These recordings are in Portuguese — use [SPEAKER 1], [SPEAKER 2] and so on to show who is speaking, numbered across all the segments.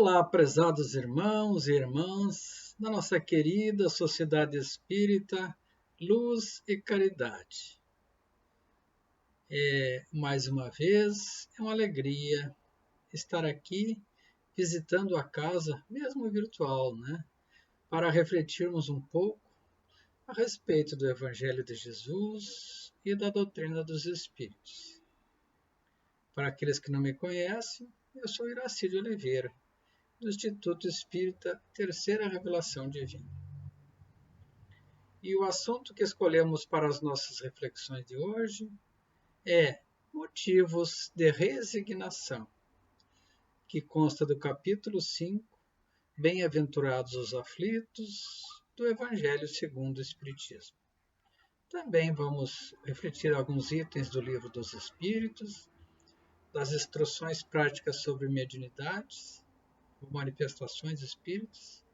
[SPEAKER 1] Olá, prezados irmãos e irmãs da nossa querida Sociedade Espírita Luz e Caridade. Mais uma vez, é uma alegria estar aqui visitando a casa, mesmo virtual, para refletirmos um pouco a respeito do Evangelho de Jesus e da doutrina dos Espíritos. Para aqueles que não me conhecem, eu sou Iraci de Oliveira, do Instituto Espírita Terceira Revelação Divina. E o assunto que escolhemos para as nossas reflexões de hoje é motivos de resignação, que consta do capítulo 5, Bem-aventurados os aflitos, do Evangelho segundo o Espiritismo. Também vamos refletir alguns itens do Livro dos Espíritos, das instruções práticas sobre mediunidades, ou manifestações espíritas,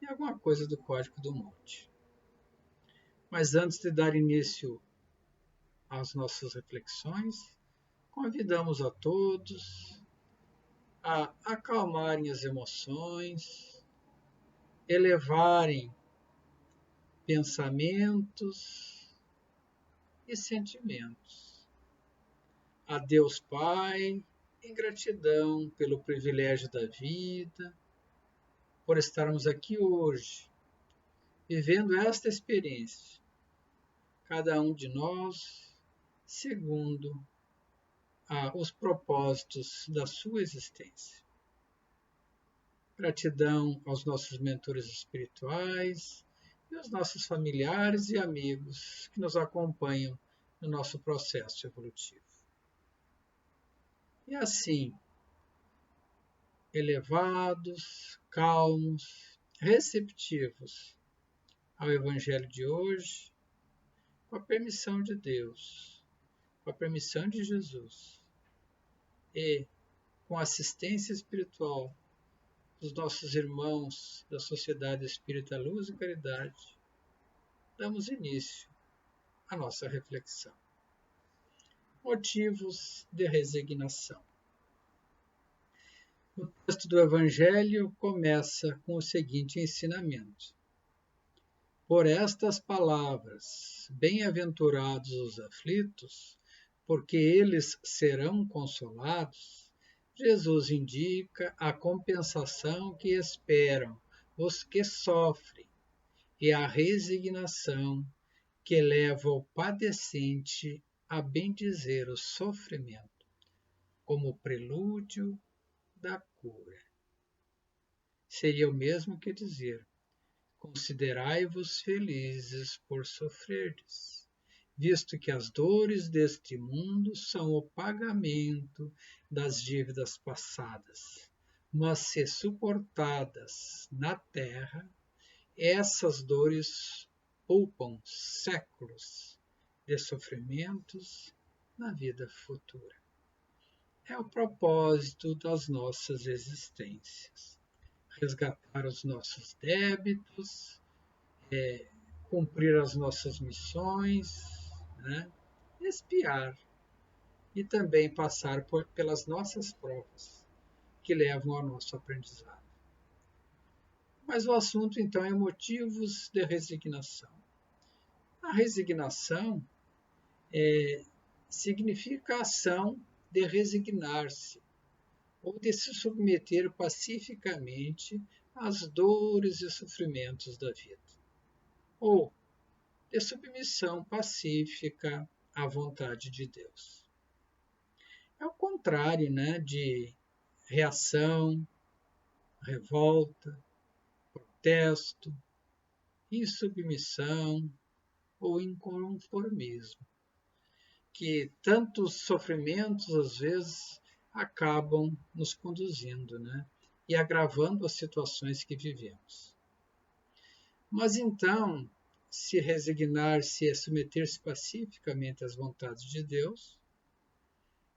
[SPEAKER 1] e alguma coisa do Código do Monte. Mas antes de dar início às nossas reflexões, convidamos a todos a acalmarem as emoções, elevarem pensamentos e sentimentos a Deus Pai, em gratidão pelo privilégio da vida, por estarmos aqui hoje, vivendo esta experiência, cada um de nós, segundo os propósitos da sua existência. Gratidão aos nossos mentores espirituais e aos nossos familiares e amigos que nos acompanham no nosso processo evolutivo. E assim, elevados, calmos, receptivos ao Evangelho de hoje, com a permissão de Deus, com a permissão de Jesus e com a assistência espiritual dos nossos irmãos da Sociedade Espírita Luz e Caridade, damos início à nossa reflexão. Motivos de resignação. O texto do Evangelho começa com o seguinte ensinamento: por estas palavras, bem-aventurados os aflitos, porque eles serão consolados, Jesus indica a compensação que esperam os que sofrem e a resignação que leva o padecente a bendizer o sofrimento como prelúdio da cura. Seria o mesmo que dizer: considerai-vos felizes por sofrerdes, visto que as dores deste mundo são o pagamento das dívidas passadas, mas se suportadas na terra, essas dores poupam séculos de sofrimentos na vida futura. É o propósito das nossas existências: resgatar os nossos débitos, cumprir as nossas missões, expiar e também passar pelas nossas provas que levam ao nosso aprendizado. Mas o assunto então é motivos de resignação. A resignação significa a ação de resignar-se ou de se submeter pacificamente às dores e sofrimentos da vida, ou de submissão pacífica à vontade de Deus. É o contrário, de reação, revolta, protesto, insubmissão ou inconformismo, que tantos sofrimentos às vezes acabam nos conduzindo, e agravando as situações que vivemos. Mas então, se resignar-se é submeter-se pacificamente às vontades de Deus,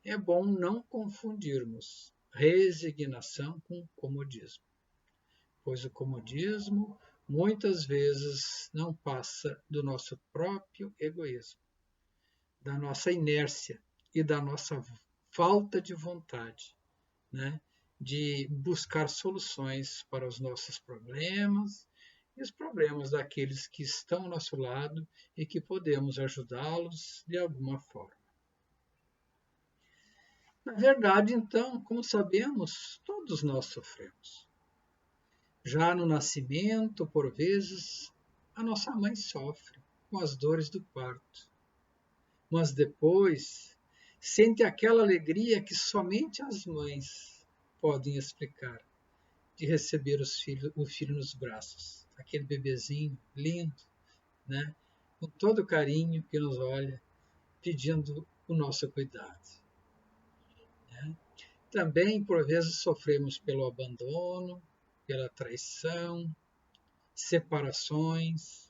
[SPEAKER 1] é bom não confundirmos resignação com comodismo, pois o comodismo muitas vezes não passa do nosso próprio egoísmo, da nossa inércia e da nossa falta de vontade, de buscar soluções para os nossos problemas e os problemas daqueles que estão ao nosso lado e que podemos ajudá-los de alguma forma. Na verdade, então, como sabemos, todos nós sofremos. Já no nascimento, por vezes, a nossa mãe sofre com as dores do parto, mas depois sente aquela alegria que somente as mães podem explicar, de receber o filho nos braços, aquele bebezinho lindo, né? Com todo o carinho que nos olha, pedindo o nosso cuidado. Né? Também, por vezes, sofremos pelo abandono, pela traição, separações,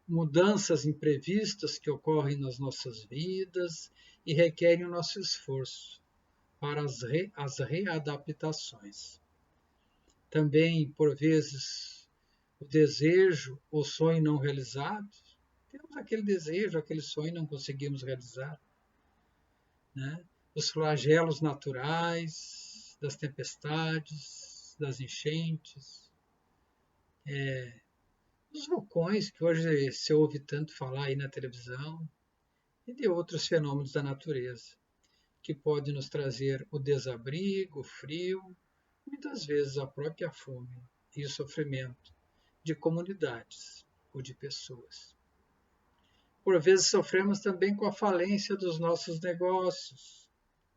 [SPEAKER 1] mudanças imprevistas que ocorrem nas nossas vidas e requerem o nosso esforço para as readaptações. Também, por vezes, o desejo ou sonho não realizado. Temos aquele desejo, aquele sonho e não conseguimos realizar. Né? Os flagelos naturais, das tempestades, das enchentes, os vulcões, que hoje se ouve tanto falar aí na televisão, e de outros fenômenos da natureza, que podem nos trazer o desabrigo, o frio, muitas vezes a própria fome e o sofrimento de comunidades ou de pessoas. Por vezes sofremos também com a falência dos nossos negócios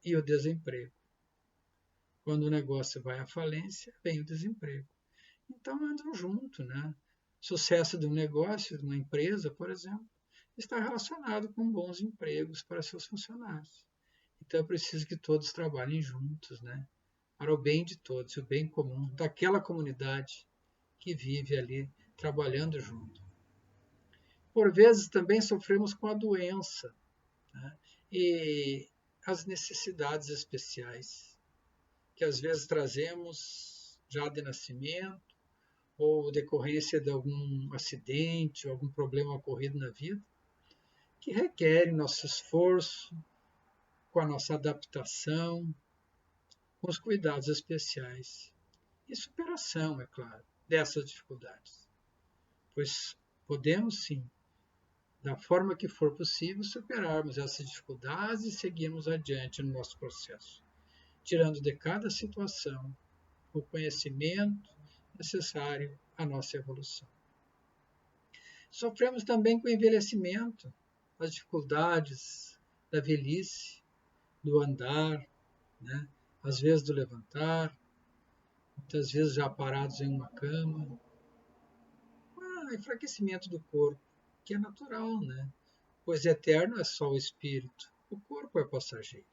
[SPEAKER 1] e o desemprego. Quando o negócio vai à falência, vem o desemprego. Então andam junto, né? O sucesso de um negócio, de uma empresa, por exemplo, está relacionado com bons empregos para seus funcionários. Então é preciso que todos trabalhem juntos, né? Para o bem de todos, o bem comum daquela comunidade que vive ali trabalhando junto. Por vezes também sofremos com a doença, né? E as necessidades especiais que às vezes trazemos já de nascimento ou decorrência de algum acidente ou algum problema ocorrido na vida, que requerem nosso esforço, com a nossa adaptação, com os cuidados especiais e superação, é claro, dessas dificuldades. Pois podemos sim, da forma que for possível, superarmos essas dificuldades e seguirmos adiante no nosso processo, tirando de cada situação o conhecimento necessário à nossa evolução. Sofremos também com o envelhecimento, as dificuldades da velhice, do andar, né? Às vezes do levantar, muitas vezes já parados em uma cama. Enfraquecimento do corpo, que é natural, né? Pois eterno é só o espírito, o corpo é passageiro.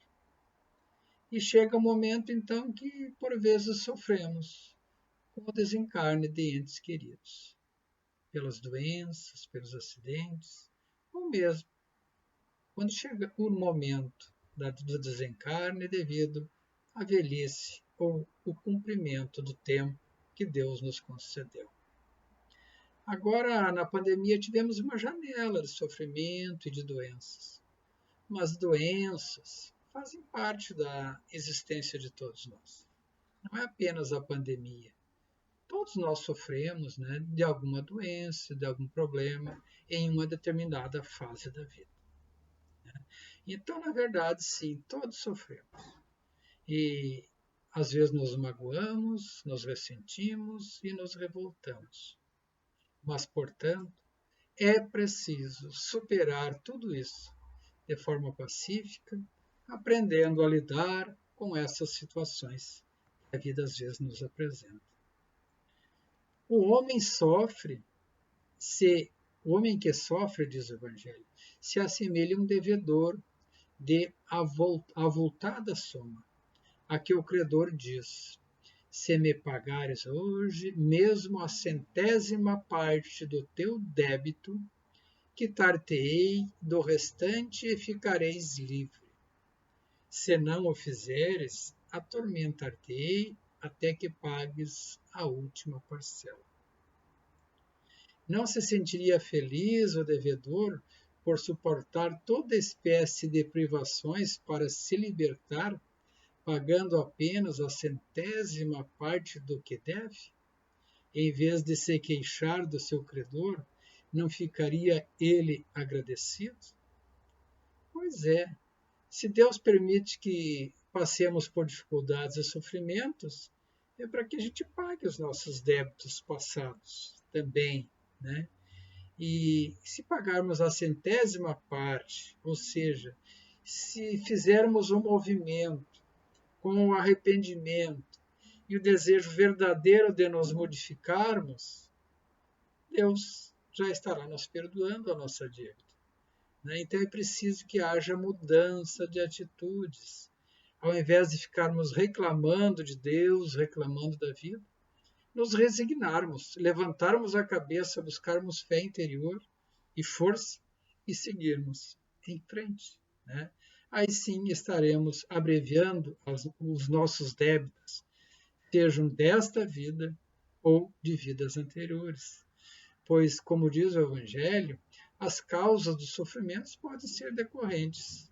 [SPEAKER 1] E chega o momento, então, que por vezes sofremos com o desencarne de entes queridos, pelas doenças, pelos acidentes, ou mesmo quando chega o momento do desencarne devido à velhice ou o cumprimento do tempo que Deus nos concedeu. Agora, na pandemia, tivemos uma janela de sofrimento e de doenças. Mas doenças fazem parte da existência de todos nós. Não é apenas a pandemia. Todos nós sofremos, né, de alguma doença, de algum problema em uma determinada fase da vida. Então, na verdade, sim, todos sofremos. E às vezes nos magoamos, nos ressentimos e nos revoltamos. Mas, portanto, é preciso superar tudo isso de forma pacífica, aprendendo a lidar com essas situações que a vida às vezes nos apresenta. O homem sofre, o homem que sofre, diz o Evangelho, se assemelha a um devedor de avultada soma, a que o credor diz: se me pagares hoje mesmo a 100ª parte do teu débito, quitar-te-ei do restante e ficareis livre. Se não o fizeres, atormentar-te-ei até que pagues a última parcela. Não se sentiria feliz o devedor por suportar toda espécie de privações para se libertar pagando apenas a centésima parte do que deve? Em vez de se queixar do seu credor, não ficaria ele agradecido? Pois é, se Deus permite que passemos por dificuldades e sofrimentos, é para que a gente pague os nossos débitos passados também, né? E se pagarmos a centésima parte, ou seja, se fizermos um movimento com o arrependimento e o desejo verdadeiro de nos modificarmos, Deus já estará nos perdoando a nossa dívida. Então é preciso que haja mudança de atitudes. Ao invés de ficarmos reclamando de Deus, reclamando da vida, nos resignarmos, levantarmos a cabeça, buscarmos fé interior e força e seguirmos em frente. Aí sim estaremos abreviando os nossos débitos, sejam desta vida ou de vidas anteriores. Pois, como diz o Evangelho, as causas dos sofrimentos podem ser decorrentes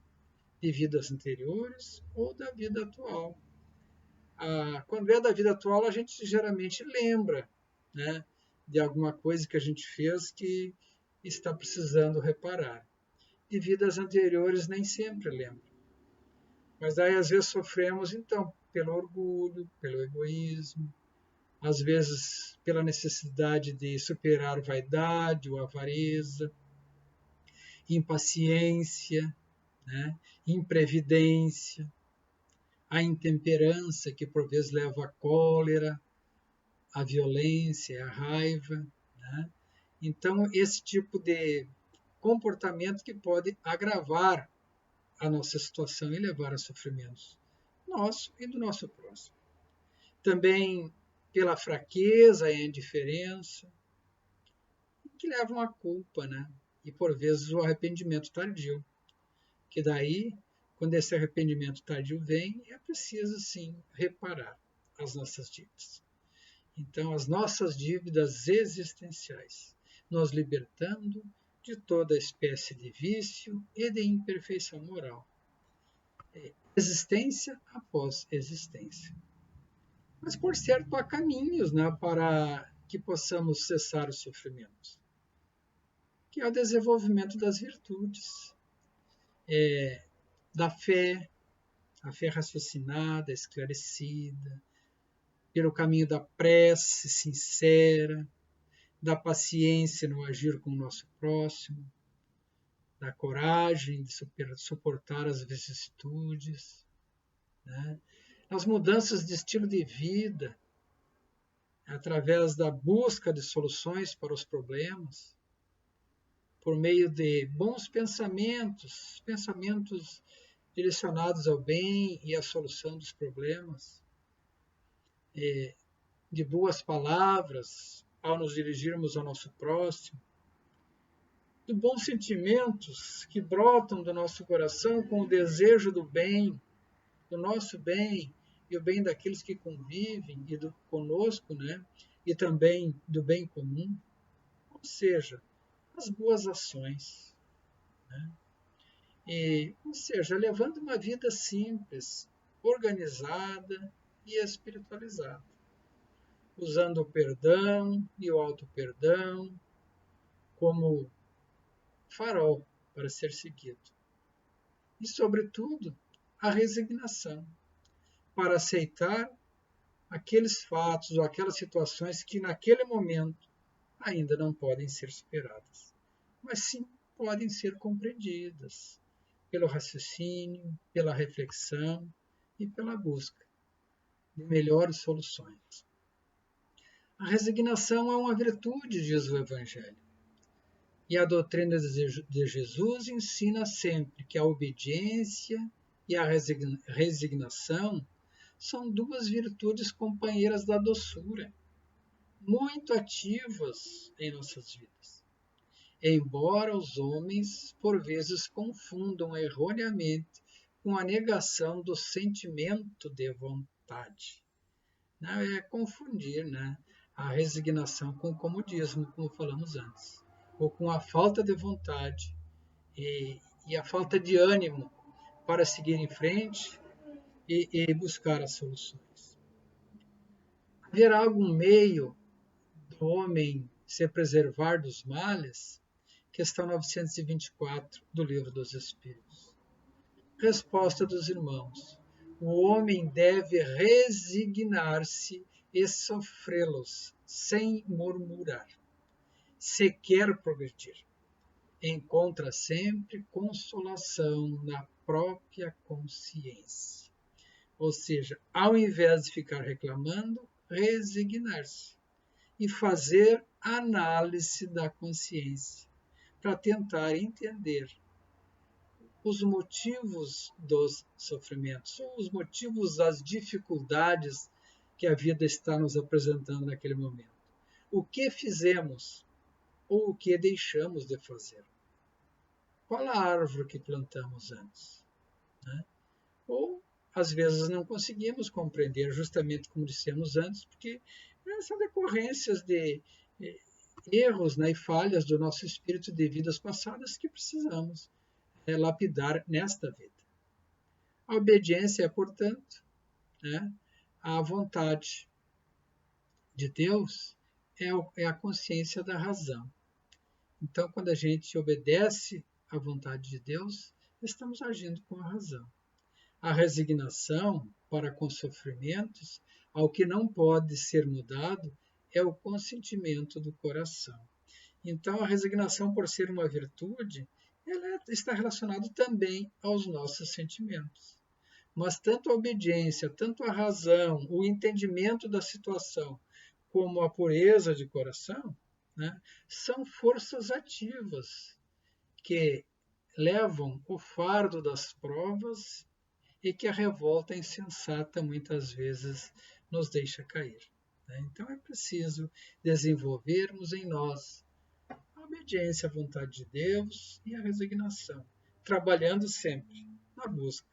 [SPEAKER 1] de vidas anteriores ou da vida atual. Quando é da vida atual, a gente geralmente lembra, de alguma coisa que a gente fez que está precisando reparar. De vidas anteriores, nem sempre lembra. Mas aí, às vezes, sofremos, então, pelo orgulho, pelo egoísmo, às vezes pela necessidade de superar vaidade ou avareza, impaciência, imprevidência, a intemperança, que por vezes leva à cólera, à violência, à raiva. Então, esse tipo de comportamento que pode agravar a nossa situação e levar a sofrimentos nosso e do nosso próximo. Também pela fraqueza e a indiferença, que levam à culpa, e por vezes o arrependimento tardio. Que daí, quando esse arrependimento tardio vem, é preciso sim reparar as nossas dívidas. Então, as nossas dívidas existenciais, nos libertando de toda espécie de vício e de imperfeição moral. Existência após existência. Mas, por certo, há caminhos para que possamos cessar os sofrimentos, que é o desenvolvimento das virtudes, da fé, a fé raciocinada, esclarecida, pelo caminho da prece sincera, da paciência no agir com o nosso próximo, da coragem de suportar as vicissitudes, as mudanças de estilo de vida, através da busca de soluções para os problemas, por meio de bons pensamentos, pensamentos direcionados ao bem e à solução dos problemas, de boas palavras ao nos dirigirmos ao nosso próximo, de bons sentimentos que brotam do nosso coração com o desejo do bem, do nosso bem e o bem daqueles que convivem conosco, e também do bem comum, ou seja, as boas ações. Ou seja, levando uma vida simples, organizada e espiritualizada, usando o perdão e o auto-perdão como farol para ser seguido. E, sobretudo, a resignação, para aceitar aqueles fatos ou aquelas situações que naquele momento ainda não podem ser superadas, mas sim podem ser compreendidas pelo raciocínio, pela reflexão e pela busca de melhores soluções. A resignação é uma virtude, diz o Evangelho. E a doutrina de Jesus ensina sempre que a obediência e a resignação são duas virtudes companheiras da doçura, muito ativas em nossas vidas. Embora os homens, por vezes, confundam erroneamente com a negação do sentimento de vontade. Não é confundir, a resignação com o comodismo, como falamos antes, ou com a falta de vontade e a falta de ânimo para seguir em frente e buscar as soluções. Haverá algum meio do homem se preservar dos males? Questão 924 do Livro dos Espíritos. Resposta dos irmãos: o homem deve resignar-se e sofrê-los sem murmurar. Se quer progredir, encontra sempre consolação na própria consciência. Ou seja, ao invés de ficar reclamando, resignar-se e fazer análise da consciência para tentar entender os motivos dos sofrimentos, os motivos das dificuldades que a vida está nos apresentando naquele momento. O que fizemos ou o que deixamos de fazer? Qual a árvore que plantamos antes? Né? Ou, às vezes, não conseguimos compreender, justamente como dissemos antes, porque são decorrências de erros, né, e falhas do nosso espírito de vidas passadas que precisamos lapidar nesta vida. A obediência é, portanto, né, a vontade de Deus, é a consciência da razão. Então, quando a gente obedece à vontade de Deus, estamos agindo com a razão. A resignação para com sofrimentos, ao que não pode ser mudado, é o consentimento do coração. Então, a resignação, por ser uma virtude, ela está relacionada também aos nossos sentimentos. Mas tanto a obediência, tanto a razão, o entendimento da situação, como a pureza de coração, né, são forças ativas que levam o fardo das provas e que a revolta insensata muitas vezes nos deixa cair. Né? Então é preciso desenvolvermos em nós a obediência à vontade de Deus e a resignação, trabalhando sempre na busca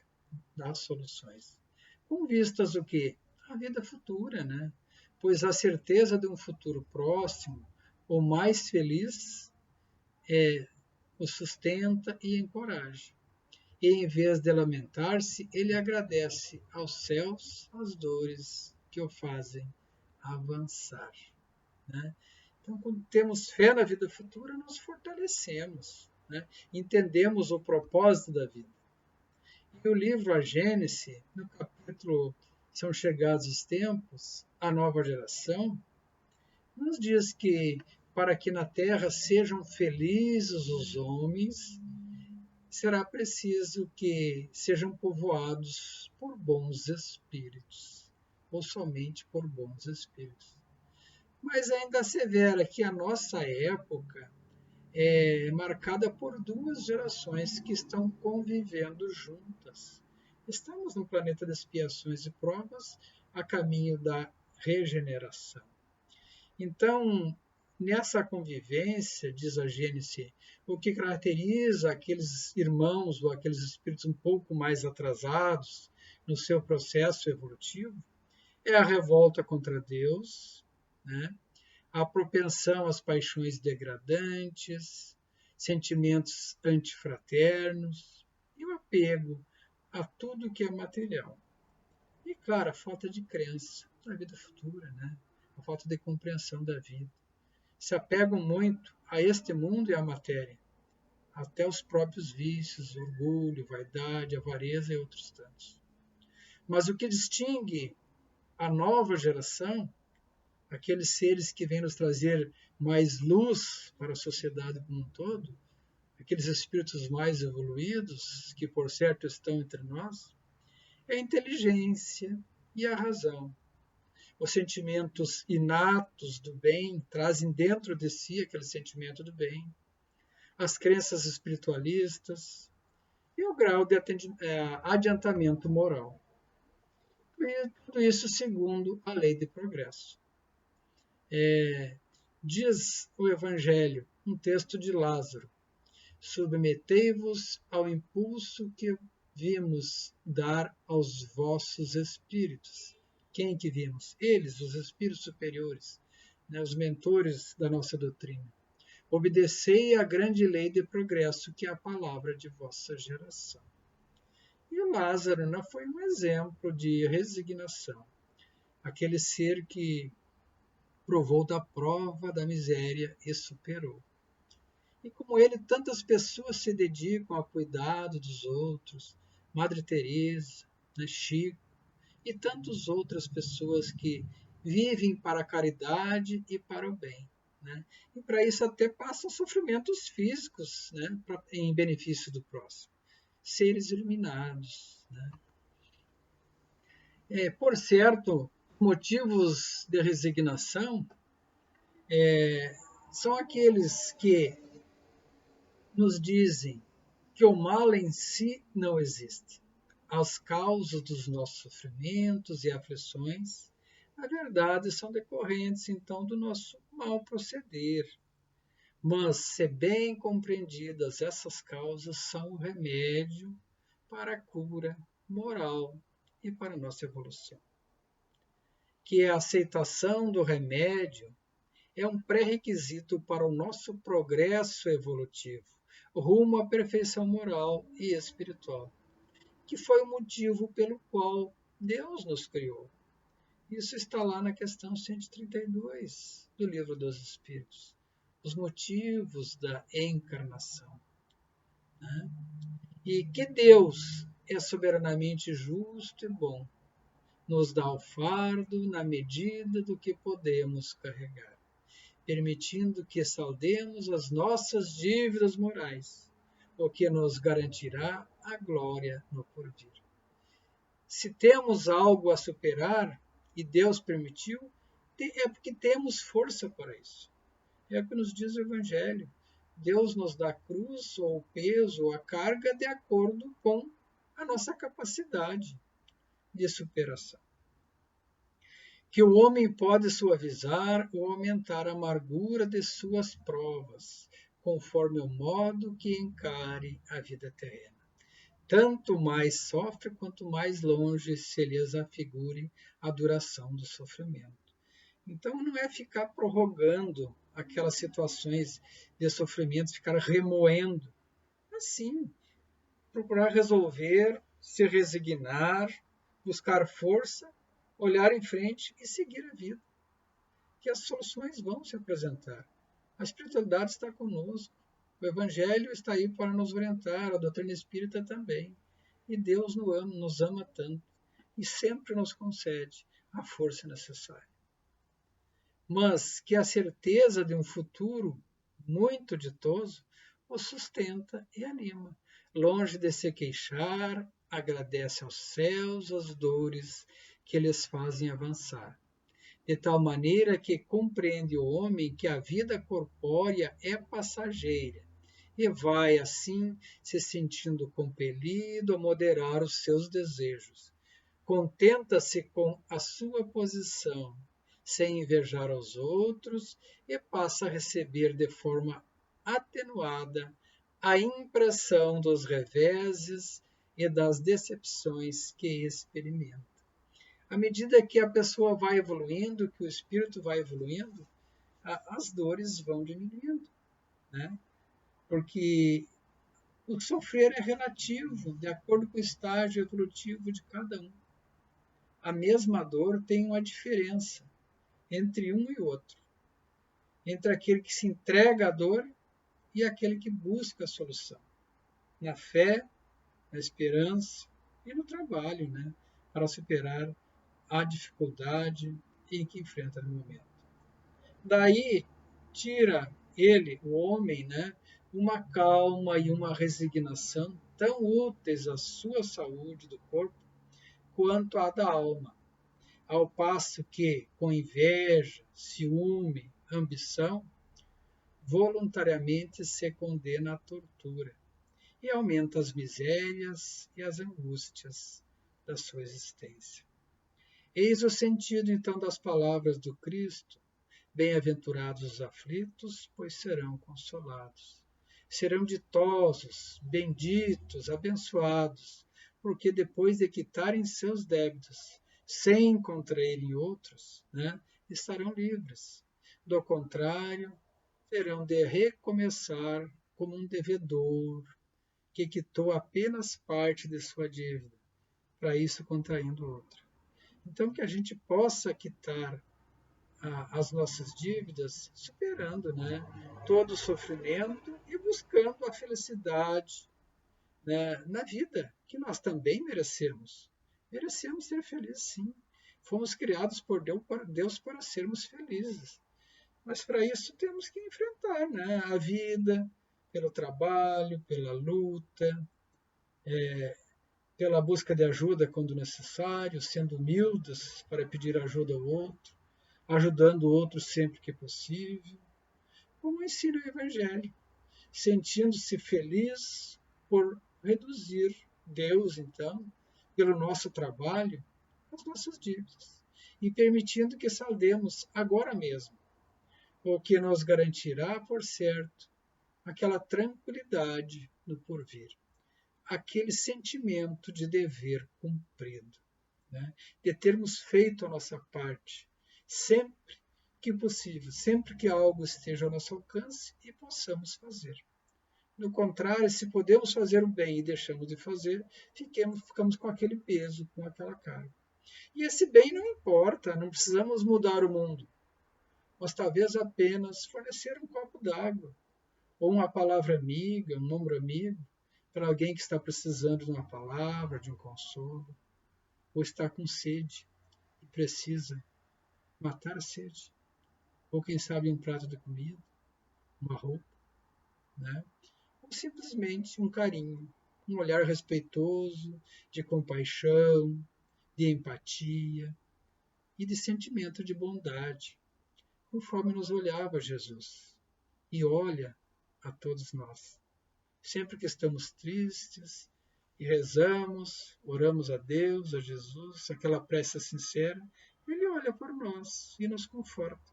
[SPEAKER 1] das soluções. Com vistas o quê? A vida futura, né? Pois a certeza de um futuro próximo ou mais feliz o sustenta e encoraja. E em vez de lamentar-se, ele agradece aos céus as dores que o fazem avançar. Né? Então, quando temos fé na vida futura, nos fortalecemos, né? Entendemos o propósito da vida. E o livro A Gênese, no capítulo São Chegados os Tempos, a Nova Geração, nos diz que para que na terra sejam felizes os homens, será preciso que sejam povoados por bons espíritos, ou somente por bons espíritos. Mas ainda assevera que a nossa época é marcada por duas gerações que estão convivendo juntas. Estamos num planeta de expiações e provas a caminho da regeneração. Então, nessa convivência, diz a Gênese, o que caracteriza aqueles irmãos ou aqueles espíritos um pouco mais atrasados no seu processo evolutivo é a revolta contra Deus, né? A propensão às paixões degradantes, sentimentos antifraternos e o apego a tudo que é material. E, claro, a falta de crença na vida futura, né? A falta de compreensão da vida. Se apegam muito a este mundo e à matéria, até os próprios vícios, orgulho, vaidade, avareza e outros tantos. Mas o que distingue a nova geração, aqueles seres que vêm nos trazer mais luz para a sociedade como um todo, aqueles espíritos mais evoluídos, que por certo estão entre nós, é a inteligência e a razão. Os sentimentos inatos do bem trazem dentro de si aquele sentimento do bem, as crenças espiritualistas e o grau de adiantamento moral. E tudo isso segundo a lei de progresso. Diz o Evangelho, um texto de Lázaro, submetei-vos ao impulso que vimos dar aos vossos espíritos. Quem que vimos? Eles, os espíritos superiores, né, os mentores da nossa doutrina. Obedecei à grande lei de progresso, que é a palavra de vossa geração. E o Lázaro, né, foi um exemplo de resignação. Aquele ser que provou da prova da miséria e superou. E como ele, tantas pessoas se dedicam ao cuidado dos outros, Madre Teresa, né, Chico, e tantas outras pessoas que vivem para a caridade e para o bem. Né? E para isso até passam sofrimentos físicos, né, em benefício do próximo. Seres iluminados. Né? Por certo, motivos de resignação são aqueles que nos dizem que o mal em si não existe. As causas dos nossos sofrimentos e aflições, na verdade, são decorrentes, então, do nosso mal proceder. Mas, se bem compreendidas, essas causas são o remédio para a cura moral e para a nossa evolução. Que a aceitação do remédio é um pré-requisito para o nosso progresso evolutivo, rumo à perfeição moral e espiritual, que foi o motivo pelo qual Deus nos criou. Isso está lá na questão 132 do Livro dos Espíritos, os motivos da encarnação. Né? E que Deus é soberanamente justo e bom, nos dá o fardo na medida do que podemos carregar, permitindo que saldemos as nossas dívidas morais, o que nos garantirá a glória no porvir. Se temos algo a superar, e Deus permitiu, é porque temos força para isso. É o que nos diz o Evangelho. Deus nos dá a cruz, ou o peso, ou a carga, de acordo com a nossa capacidade de superação. Que o homem pode suavizar ou aumentar a amargura de suas provas, conforme o modo que encare a vida terrena. Tanto mais sofre, quanto mais longe se lhes afigure a duração do sofrimento. Então, não é ficar prorrogando aquelas situações de sofrimento, ficar remoendo. Assim, procurar resolver, se resignar, buscar força, olhar em frente e seguir a vida. Que as soluções vão se apresentar. A espiritualidade está conosco. O Evangelho está aí para nos orientar, a doutrina espírita também. E Deus nos ama tanto e sempre nos concede a força necessária. Mas que a certeza de um futuro muito ditoso o sustenta e anima. Longe de se queixar, agradece aos céus as dores que lhes fazem avançar. De tal maneira que compreende o homem que a vida corpórea é passageira e vai, assim, se sentindo compelido a moderar os seus desejos. Contenta-se com a sua posição, sem invejar aos outros, e passa a receber de forma atenuada a impressão dos reveses e das decepções que experimenta. À medida que a pessoa vai evoluindo, que o espírito vai evoluindo, as dores vão diminuindo, né? Porque o sofrer é relativo, de acordo com o estágio evolutivo de cada um. A mesma dor tem uma diferença entre um e outro, entre aquele que se entrega à dor e aquele que busca a solução, na fé, na esperança e no trabalho, né? Para superar a dificuldade em que enfrenta no momento. Daí tira ele, o homem, né, uma calma e uma resignação tão úteis à sua saúde do corpo quanto à da alma, ao passo que, com inveja, ciúme, ambição, voluntariamente se condena à tortura e aumenta as misérias e as angústias da sua existência. Eis o sentido, então, das palavras do Cristo: bem-aventurados os aflitos, pois serão consolados. Serão ditosos, benditos, abençoados, porque depois de quitarem seus débitos, sem contraírem outros, né, estarão livres. Do contrário, terão de recomeçar como um devedor que quitou apenas parte de sua dívida, para isso contraindo outra. Então, que a gente possa quitar as nossas dívidas, superando, né, todo o sofrimento e buscando a felicidade, né, na vida, que nós também merecemos. Merecemos ser felizes, sim. Fomos criados por Deus para sermos felizes. Mas para isso temos que enfrentar, né, a vida, pelo trabalho, pela luta, pela busca de ajuda quando necessário, sendo humildes para pedir ajuda ao outro, ajudando o outro sempre que possível, como ensina o Evangelho, sentindo-se feliz por reduzir Deus, então, pelo nosso trabalho, as nossas dívidas, e permitindo que saldemos agora mesmo, o que nos garantirá, por certo, aquela tranquilidade no porvir, aquele sentimento de dever cumprido, né? De termos feito a nossa parte, sempre que possível, sempre que algo esteja ao nosso alcance e possamos fazer. No contrário, se podemos fazer o bem e deixamos de fazer, ficamos com aquele peso, com aquela carga. E esse bem não importa, não precisamos mudar o mundo, mas talvez apenas fornecer um copo d'água, ou uma palavra amiga, um ombro amigo, para alguém que está precisando de uma palavra, de um consolo, ou está com sede e precisa matar a sede, ou quem sabe um prato de comida, uma roupa, né? Ou simplesmente um carinho, um olhar respeitoso, de compaixão, de empatia e de sentimento de bondade, conforme nos olhava Jesus e olha a todos nós. Sempre que estamos tristes e rezamos, oramos a Deus, a Jesus, aquela prece sincera, Ele olha por nós e nos conforta.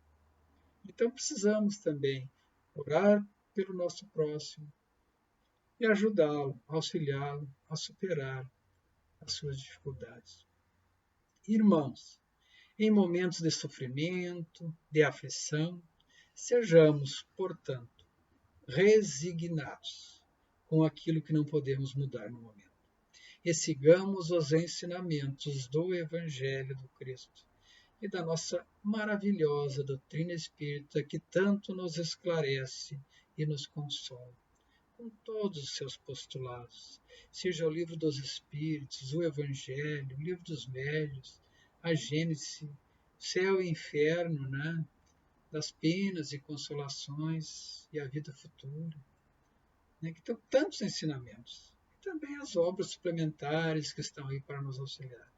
[SPEAKER 1] Então precisamos também orar pelo nosso próximo e ajudá-lo, auxiliá-lo a superar as suas dificuldades. Irmãos, em momentos de sofrimento, de aflição, sejamos, portanto, resignados com aquilo que não podemos mudar no momento. E sigamos os ensinamentos do Evangelho do Cristo e da nossa maravilhosa doutrina espírita que tanto nos esclarece e nos consola, com todos os seus postulados, seja o livro dos Espíritos, o Evangelho, o livro dos Médiuns, a Gênese, céu e inferno, né? Das penas e consolações e a vida futura, né? Que tem tantos ensinamentos, e também as obras suplementares que estão aí para nos auxiliar.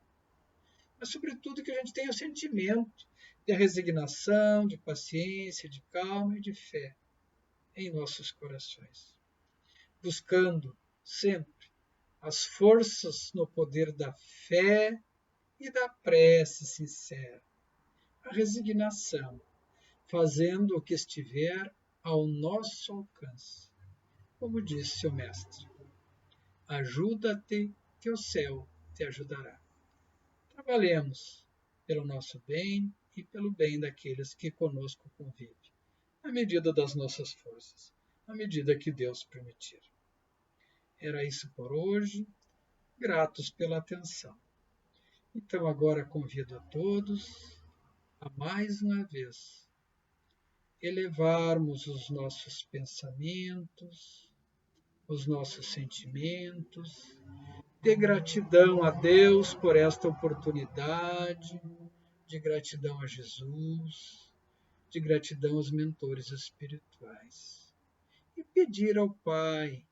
[SPEAKER 1] Mas, sobretudo, que a gente tenha o sentimento de resignação, de paciência, de calma e de fé em nossos corações, buscando sempre as forças no poder da fé e da prece sincera, a resignação, fazendo o que estiver ao nosso alcance. Como disse o Mestre, ajuda-te que o céu te ajudará. Trabalhemos pelo nosso bem e pelo bem daqueles que conosco convivem, à medida das nossas forças, à medida que Deus permitir. Era isso por hoje, gratos pela atenção. Então agora convido a todos a mais uma vez elevarmos os nossos pensamentos, os nossos sentimentos, de gratidão a Deus por esta oportunidade, de gratidão a Jesus, de gratidão aos mentores espirituais. E pedir ao Pai,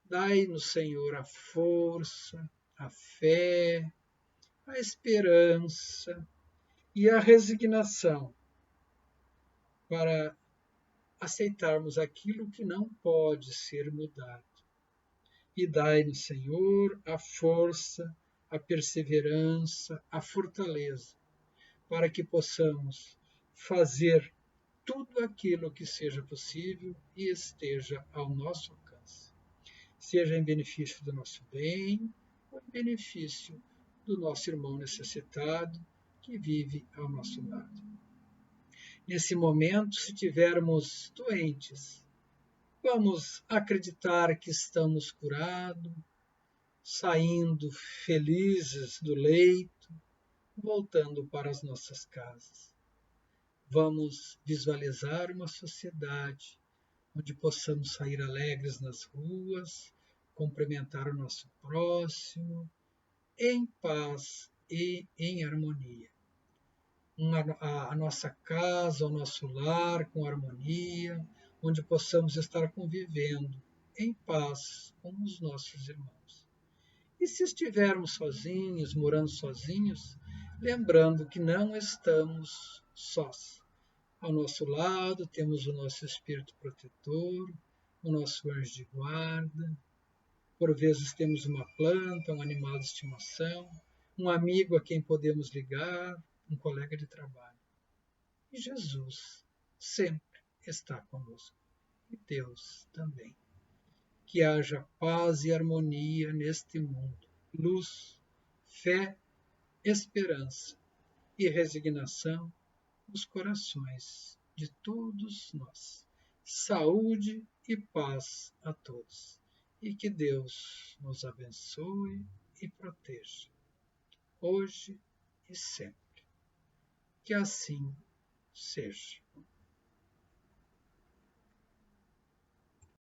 [SPEAKER 1] dai-nos, Senhor, a força, a fé, a esperança e a resignação para aceitarmos aquilo que não pode ser mudado. E dai-nos, Senhor, a força, a perseverança, a fortaleza, para que possamos fazer tudo aquilo que seja possível e esteja ao nosso alcance, seja em benefício do nosso bem ou em benefício do nosso irmão necessitado que vive ao nosso lado. Nesse momento, se tivermos doentes, Vamos acreditar que estamos curados, saindo felizes do leito, voltando para as nossas casas. Vamos visualizar uma sociedade onde possamos sair alegres nas ruas, cumprimentar o nosso próximo, em paz e em harmonia. A nossa casa, o nosso lar com harmonia, onde possamos estar convivendo em paz com os nossos irmãos. E se estivermos sozinhos, morando sozinhos, lembrando que não estamos sós. Ao nosso lado temos o nosso espírito protetor, o nosso anjo de guarda. Por vezes temos uma planta, um animal de estimação, um amigo a quem podemos ligar, um colega de trabalho. E Jesus sempre está conosco. E Deus também. Que haja paz e harmonia neste mundo, luz, fé, esperança e resignação nos corações de todos nós. Saúde e paz a todos. E que Deus nos abençoe e proteja, hoje e sempre. Que assim seja.